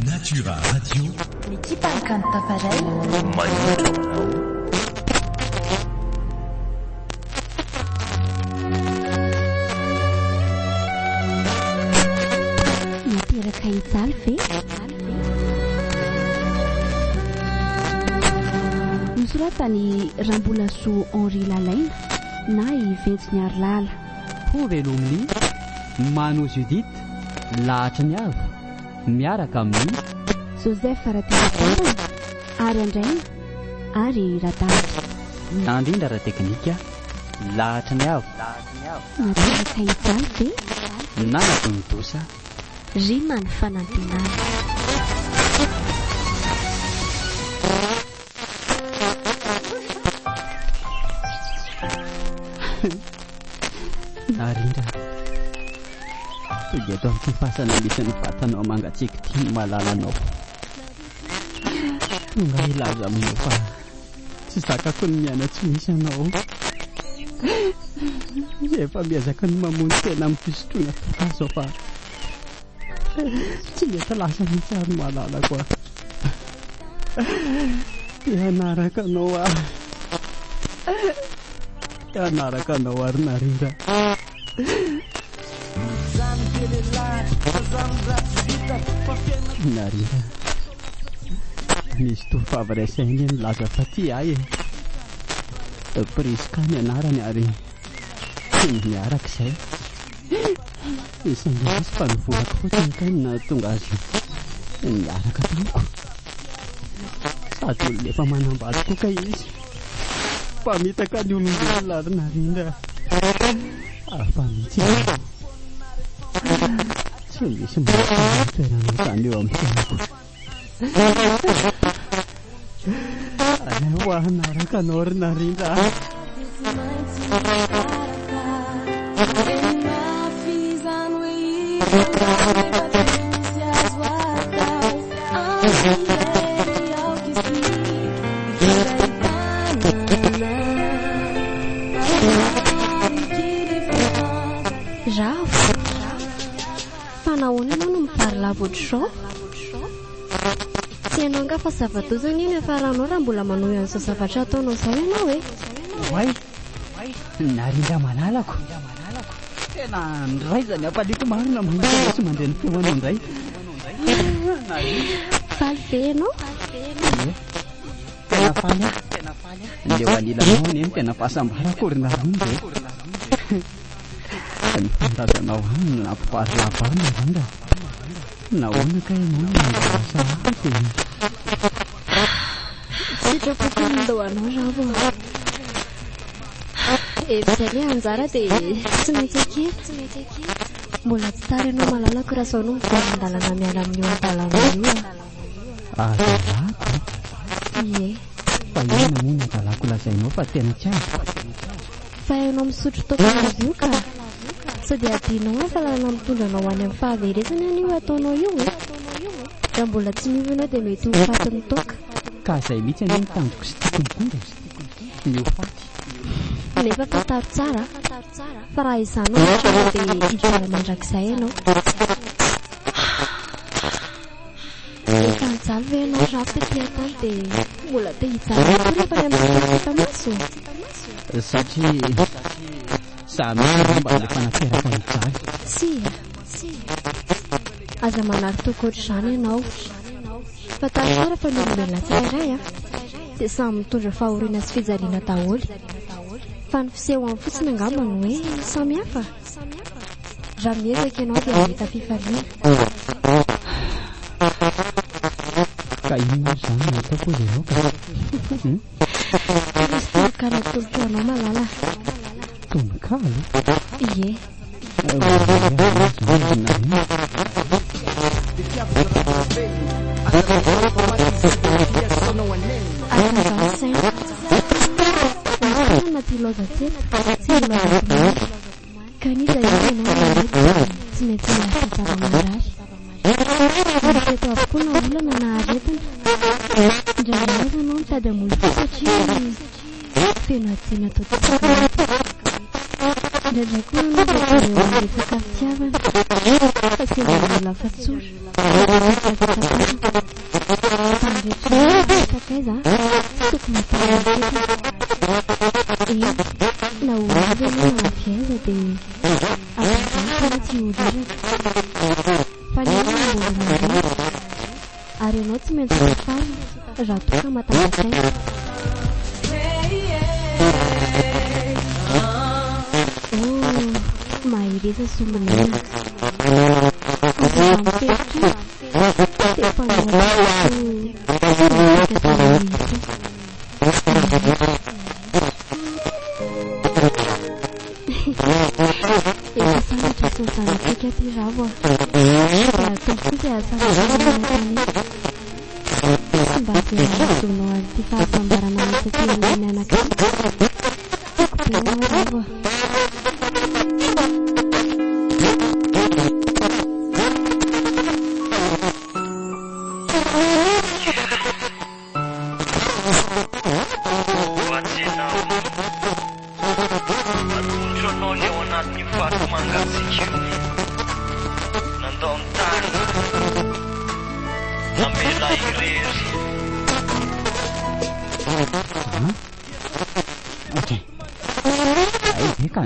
Natura Radio. Nikipaka Tafarel. Nateraka ijaly ve? Nosoratany Rambolaso Henri Lalaina na i Ventsy Arlala. Ho velominy Mano Judith lahatra ny avo miaraka amin'ny Joseph Ratetarana ary Andraina ary Radavy. Nandrindra ra teknika lahatra ny avo Nateraka ijaly ve? nanako ny dosa Rimany fanantenana. narindra toga eto amin'ity fasana misy ny vatanao mangatsiaka tia ny malalanao tonga ilaza aminao fa tsy zakako ny miaina tsy misy anao efa miezaka ny mamony tena amin'ny fisotroana tokazao fa tsy mety lasa mihitsy ary malala koa ianaraka anao ianaraka anao ary narindra narindra misy tovavy rasainy nilaza fa ty ahy priska ny anarany ary tsy miaraka izay isan'izay izy fa nivolako fotsiny ka na tonga azy miaraka tamiko sady olona efa manambady koka izy fa mitaka ny olombelona ary narindra afa mihitsy tsy misy toerana tany eo amin'ny fiainako ho anaraka anao ry narindra Fanahoana ianao no miparlavo ohatr'izao? Tsy hainao anga fa zava-dozana iny afaranao raha mbola manao an'izao zavatra ataonao izao ianao e. way narindra manalako tena niraizany ampaliako marina manao sy mandeha ny feoanao indray faly be ianao? tena faly ndeo alilanao neny tena fahasambarako ry narindra ny fandazanao any nampiparilava any narindra nahoana ka ianao nasa aty sitrapoko nindohanao ravo evizay le anjara dia tsy mety akery mbola tsy tara ianao malalako raha zao no mivalan-dalana miala amin'io an-dalana io azalako ie fa ina moa nadalako lazainao fa tena tsy azo fa ianao misotro tokalavo ka tsy dia adinao a fa lalana mitondra anao any amin'ny fahaverezana an'io ataonao io raha mbola tsy miova ianao dia mety ho faty toka ka izay mihitsy any ny tandroko sy tikonkonda ny faty nefa tantaro tsara fa raha izanao ohatra dia hivola mandrakizay ianao efa nijaly ve ianao rafo taty atany dia mbola te hijaly koa rehefa ny amin'nyfita maso satria samy mba lefa nateraka nijaly sia aza manary toko ohatr'izany ianao fa tary tsara fa ny olombelona tsirairay dia samy mitondra fahoriana sy fijaliana daholy fa ny fisehoany fotsiny angambany hoe samy hafa raha miezaka ianao dia mety fifaliana ka inona zany nataoko izy ianao ka misy tononkalo tolotro anao malala tononkalo ie asazasaina na ty loza teta tsy miloza kaniza io ianao tsy maintsy miasa tsara mandrary teto avokoa na olana na aretina indraindray ianao mitady amoly fo satria feno atsena atao tsakanaty indraindray koa ianao dia eo amin'ny resaka fitiavana fa sendra mbola lafatsory fanrehetraakaiza tokony atao na olona nahaviaiza dia afaka tsy horirana fa ny mbolina ary ianao tsy maintsy tafarina raha toka matambasaina mahiresa sombonena azampetry dia fanaoko efa sanatra sozanatsika ty ravo a tompitsika asanatany sy mba zazonao aty fahasambarana misatyany anaka tokobenao ravo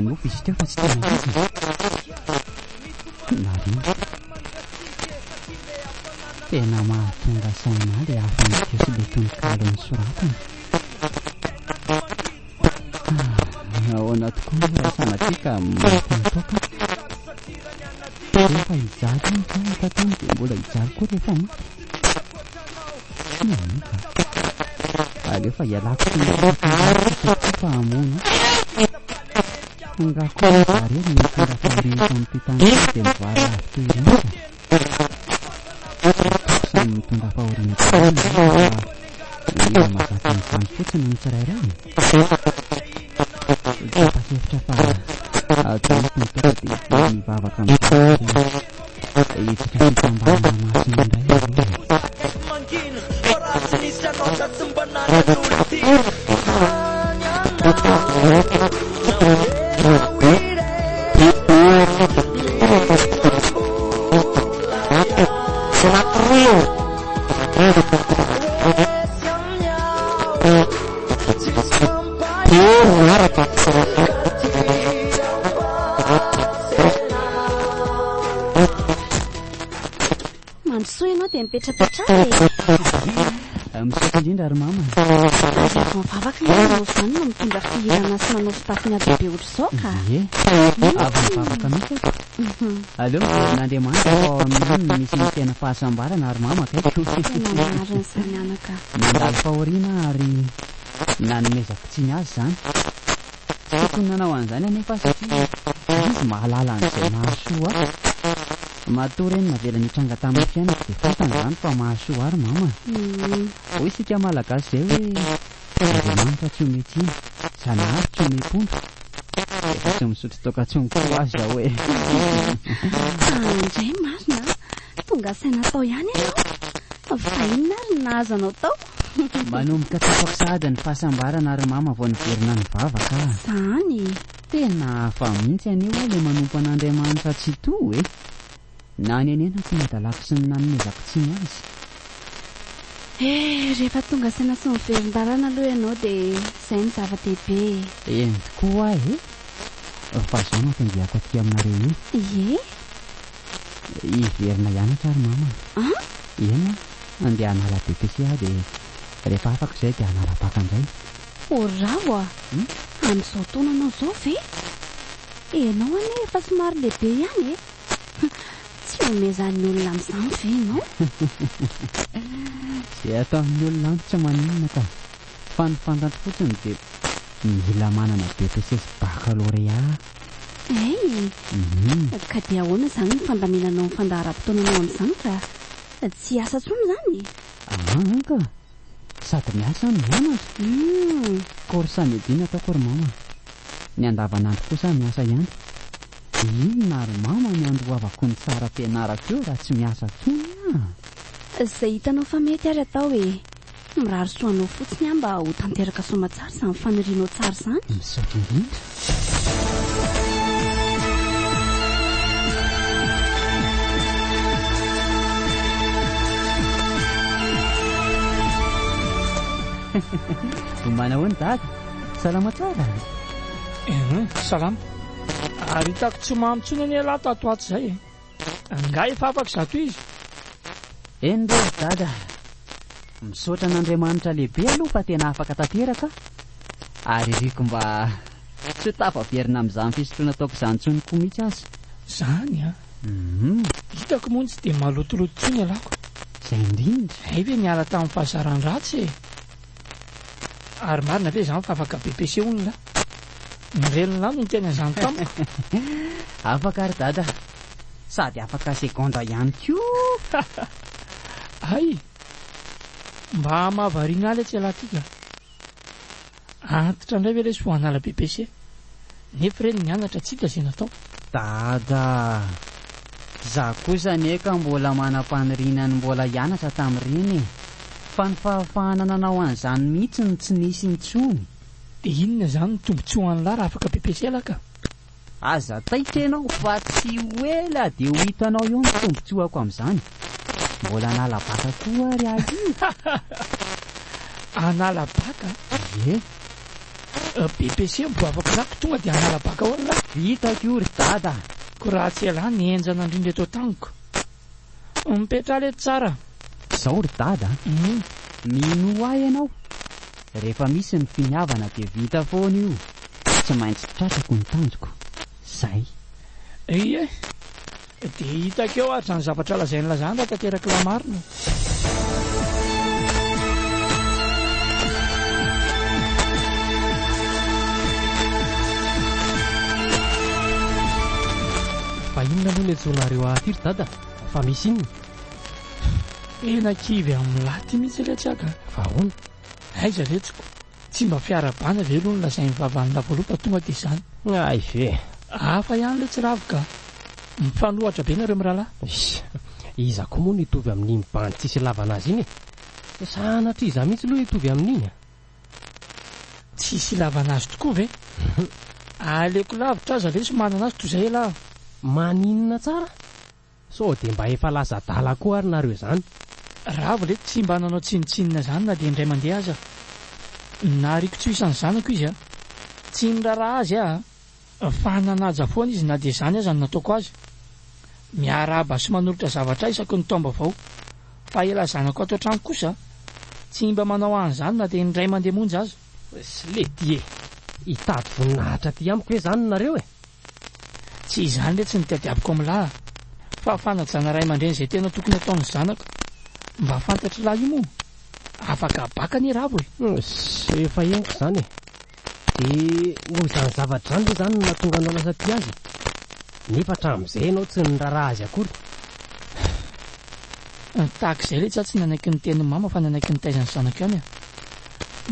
Nopo izy teo fa tsy tena izy narina tena mahatonga saina le hafanykeo sy le tonikalo ny soratana ahoana tokoa ny rasanatsika matontoka rehefa hijaly ny tatany dia mbola hijaly koa rehefa maty alefa hialako fa hamono nga koa zareo ny mitondra fahoriana amin'ny mpitandrina dia mivary avy toy ireny samy mitondra fahoriana mila mazaka nyzany fotsiny ny tsirairay tapakevitra fa atonoko ny toka dia mivavaka itsika fitambarana masina indray mandrosoa ianao dia mipetrapetraka misoka indrindra ary mama mivavaka nanao izany no mitondra fihirana sy manao fitafiny abibe ohatr'izao ka avy mivavaka mihitsy aleo n'Andriamanitra ao amin'iny misy ny tena fahasambarana ary mama kaiky mariny zany anaka mandalo fahoriana ary nanomezako tsy ny azy zany tsy tokony nanao an'izany anefa satria izy mahalala an'izay mahasoa matory eny navelany hitranga tamin'ny fiainako dia fantany izany fa mahasoa ary mama hoy isika malagasy izay hoe Andriamanitra tsy omety iny zanahary tsy omepondra efa tsy misotro tokantsony koa azy raha hoe indray marina tonga saina tao ihany ianao fa inona ary nahazo anao tao manomboka tapako sahady ny fahasambarana ary mama vao niverina ny vavaka zany tena hafa mihitsy anio hoe le manompo an'Andriamanitra tsy to e na ny anena tsy nadalako sy ny nanomezako tsy ny azy rehefa tonga saina sy miverin-dalana aloha ianao dia izay ny zava-dehibe eny tokoa ahy fa zao nampindiako aty aminareo io hiverina hianatra ary mama ena andeha hanala BPC aho dia rehefa afaka izay dia hanala-paka indray ravo a amin'izao taonanao izao ve enao ane efa somary lehibe ihany tsy omezan'ny olona amin'izany ve ianao izay ataon'ny olona any tsy maninona ka fa ny fantatra fotsiny dia mila manana BPC sy baccalauréat ka dia ahoana izany ny fandaminanao ny fandahara-potoananao amin'izany ka tsy asa tsony zany ka sady miasa ny mianatra korsany edina ataoko ry mama ny andavanandro kosa miasa ihany inona ary mama ny andoavako ny tsara mpianarako eo raha tsy miasa tsony izay hitanao fa mety ary atao mirary soanao fotsiny a mba ho tanteraka somatsara sy ny fanirianao tsara zany misaotra indrindra Manao ny dada. Salama tsara. Salama. Ary hitako tsy mahamitsona ny alato ato ato izay e. Nga efa afaka zato izy. Eny re dada. Misaotra n'Andriamanitra lehibe aloha fa tena afaka tanteraka. Ary riko mba tsy ho tafaverina amin'izany fisotroana ataoko izany intsony koa mihitsy aza. Zany a. Hitako moa tsy dia malotoloto intsony alako. Izay indrindra. Ay ve niala tamin'ny fahasaran ratsy e. Ary marina ve izany fa afaka BPC olona. Ny relona no tena izany tamiko. Afaka ary dada. Sady afaka sekonda ihany koa. Ay. Mba mahavariana aly tsy alatika. Antitra indray ve ilay soanala BPC. Nefa ireny nianatra tsy hita izay natao. Dada. Za kosa neka mbola manam-paniriana ny mbola hianatra tamin'ireny. Fa ny fahafahana nanao an'izany mihitsy ny tsy nisy intsony. Dia inona izany ny tombontsoa an'la raha afaka BPC alaka? Aza taitra ianao fa tsy hoela dia ho hitanao eo ny tombontsoako amin'izany. Mbola analabaka koa ary azy. Analabaka? Ie. BPC mbo afaka lako tonga dia analabaka olona. Hitako io ry dada. Ko raha tsy ela nienjana indrindra eto an-taniko. Mipetra le tsara. Izao ry dada. Mino ahy ianao. Rehefa misy ny finiavana dia vita foana io. Tsy maintsy tratrako ny tanjoko. Zay. Ie. Dia hitako eo ary ny zavatra lazainy lazany raha tanteraka lamarina. Fa inona aloha ny antsoinareo aty ry dada? Fa misy inona? Ena kivy amin'ny laty mihitsy ilay tsiaka. Fa ahoana? Aiza retsiko. Tsy mba fiarabana ve aloha ny lazain'ny vavan'ny lavalopa tonga dia izany. Ay ve. Hafa ihany ilay tsiravika. Mifanohatra be nareo mirahalahy. Iza koa moa nitovy amin'iny bandy tsisy lavana azy iny e. Sanatria iza mihitsy aloha nitovy amin'iny. Tsisy lavana azy tokoa ve? Aleko lavitra aza lesy manana azy toy izay ela. Maninona tsara? So dia mba efa lasa dala koa ary nareo izany. Ravo le tsy mba nanao tsinitsinina izany na dia indray mandeha aza. Na riko tsy isan'ny zanako izy a. Tsy niraraha azy a. Fa nanaja foana izy na dia izany aza no nataoko azy. Miarahaba sy manolotra zavatra isaky ny taom-baovao. Fa ela zanako ato an-trano kosa. Tsy mba manao an'izany na dia indray mandeha monja aza. Sy ledy e. Hitady voninahitra aty amiko hoe izany nareo e. Tsy izany le tsy nitadiaviko amin'lahy. Fa fanajana ray aman-dreny izay tena tokony ataon'ny zanako. Mba fantatra lahy io moa. Afaka baka ny ravo e. Efa henoko izany e. Dia noho izany zavatra izany le izany no nahatonga anao lasa tia azy. Nefa hatramin'izay ianao tsy niraraha azy akory. Tahaka izay le tsy nanaiky ny tenin'ny mama fa nanaiky ny taizan'ny zanako ihany a.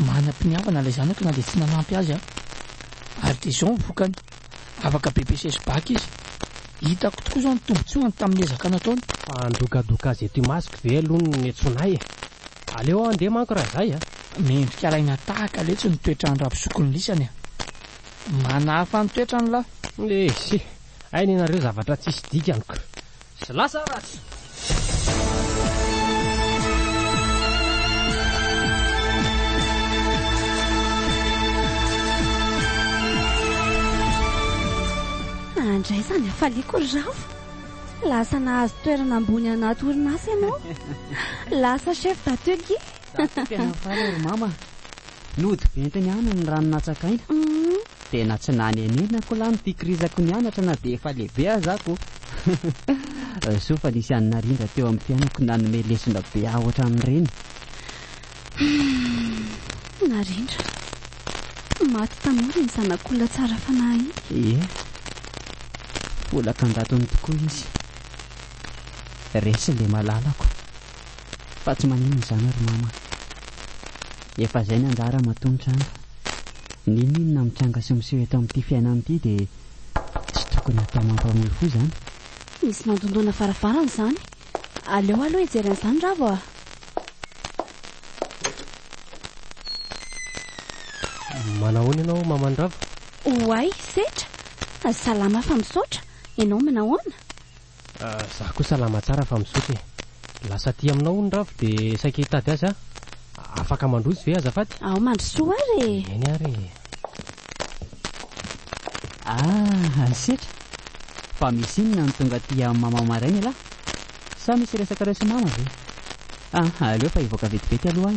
Manam-piniavana ilay zanako na dia tsy nanampy azy a. Ary dia izao mivokany. Afaka BPC sy baky izy. Hitako tokoa izao ny tombontsoany tamin'ny ezaka nataony. Fa andokadoka azy eto masoko ve aloha ny antsoinay e. Aleo andeha manko raha izay a. Mendrika alaina tahaka le tsy ny toetrany rapisokony lisany a. Manahafa ny toetrany lahy. Sy. Ainy nareo zavatra tsisy dikaniko. Sy lasa ratsy. Andray izany afaliako ry ravo. Lasa nahazo toerana ambony anaty orinasa ianao. Lasa chef d'atelier. Tena faly ry mama. Nody bentiny ihany ny rano natsakaina. Tena tsy nanenenako lahy nitikirizako nianatra na dia efa lehibe azako. So fa nisy an'ny narindra teo amin'ny fiainako nanome lesona be ahotra amin'ireny. Narindra. Maty tanora ny zanak'olona tsara fanahy. Ie. Vola kandatony tokoa izy. Resy le malalako. Fa tsy manino izany ry mama. Efa izay ny anjara matonitra andro. Ninona mitranga sy miseho eto amin'ity fiainana ity dia tsy tokony atao mampamory fo izany. Misy mandondona farafarana izany. Aleo aloha hijery an'izany ravo a. Manahoana ianao mamandravo? Oay, setra. Salama fa misaotra. Ianao manahoana? Za koa salama tsara fa misaotra e. Lasa tia aminao ny ravo dia saika hitady azy a. afaka mandrozy ve azafady? ao mandrosoa ary eny ary setra fa misy inona ny tonga ty mama maraina lahy sa misy resaka reo sy mama ve? Aleo fa hivoaka vetivety aloha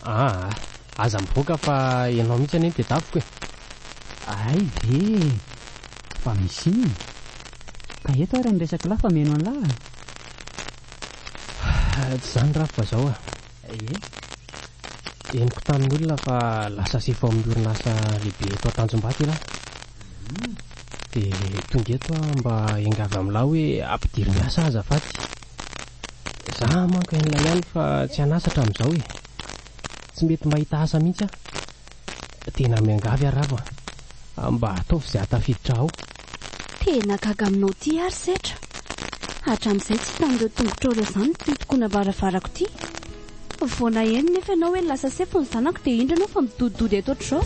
ah aza mivoaka fa ianao mihitsy any eny dia davoko ay ve fa misy inona ka eto ary ny resaka lahy fa meno an'lahy tsy zany raha fa zao eniko tamin'ny olona fa lasa sefo amin'ny orinasa lehibe eto Tanjombato lahy dia tonga eto mba engavy amin'lahy hoe ampidiry miasa azafady za manko en'ilay ihany fa tsy hanasatra amin'izao tsy mety mahita asa mihitsy tena miangavy arava mba ataovy izay hatafiditra ao tena gaga aminao ty ary setra hatramin'izay tsy tan'ireo tongotr'oreo izany titokoana varavarako ty voana eny nefa ianao hoe lasa sefo ny zanako dia indra anao fa midodidody eto ohatr'izao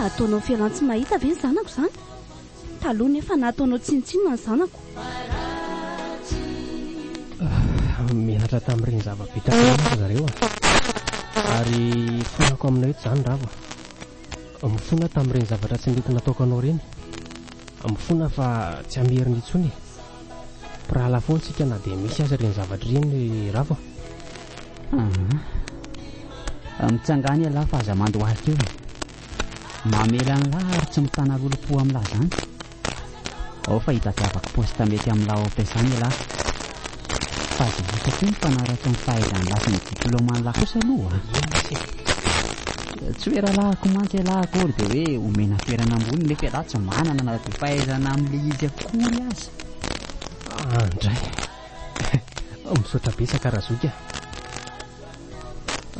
ataonao fialan tsy mahita ve ny zanako izany taloha nefa nataonao tsinitsinona ny zanako menatra tamin'ireny zava-bitaka zareo ary fonako aminay eto izany rava mifona tamin'ireny zavatra tsy mety nataoko anao reny mifona fa tsy ameriny intsony mpirahala foana tsika na dia misy aza ireny zavatra ireny rava mitsangany alahy fa aza mandohalika eo mamela an'lahy ary tsy mitana lolo-po amin'lahy zany ao fa hitatiavako posta mety amin'lahy ao ampiasany alahy fa aza hita koa ny mpanaratra ny fahaizany lasa ny diploman'lahy kosa aloha tsy hoe rahalahako mantsy alahy akory dia hoe omena toerana ambony nefa alahy tsy manana na dia fahaizana amin'ilay izy akory azy andray misaotra betsaka razoka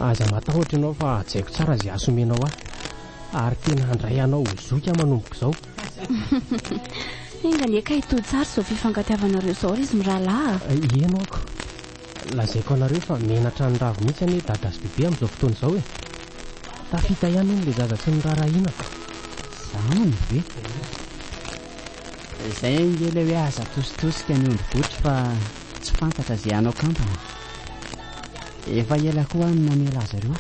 aza matahotra ianao fa ajaiko tsara izay asomenao ary tena andray anao zoka manomboko izao engany eka hitody tsara izao fifangatiavanareo izao ry izy mirahalahy eno ako lazaiko anareo fa menatra ny ravo mihitsy any dagasy bebe amin'izao fotoana izao tafita ihany ony ilay zaza tsy nirarahinako zany ve izay ngely hoe aza tositosika ny ondrivotry fa tsy fantatra izay anao kampana efa ela koa ny namela azy ireo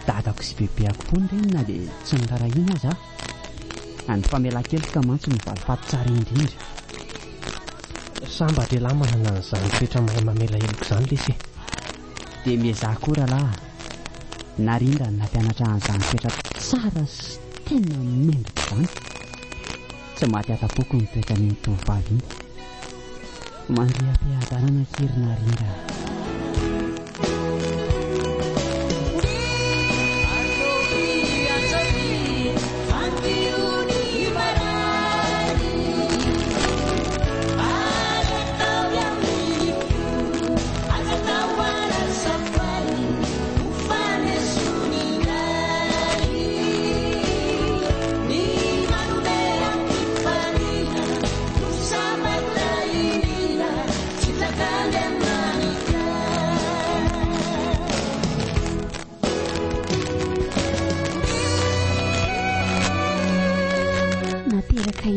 dadako sy bebeako foana ireny na dia tsy nirarahina aza any famelan-keloka ka mantsy mivalifaty tsara indrindra sambatra lahy manana n'izany toetra mahay mamela eloko izany lesy dia miezah koa rahalahy narindra ny nampianatra an'izany toetra tsara sy tena mendrika izany tsy maty atapoko ny toetra ny tovavy iny mandriam-pihadanana kiry narindra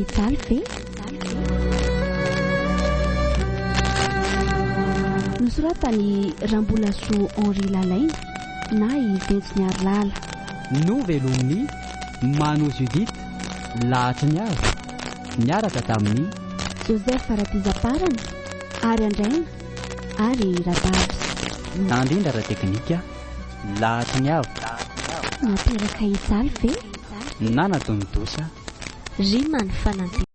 italy ve nosoratany Rambolaso Henri Lalaina na i Bentsy Ary Lala novelomny Mano Judith lahatra ny avy niaraka tamin'ny Joseph Faratizaparana ary Andraina ary Radavy nandrindra ra teknika lahatra ny avy nateraka italy ve nanatony dosa ry many fananty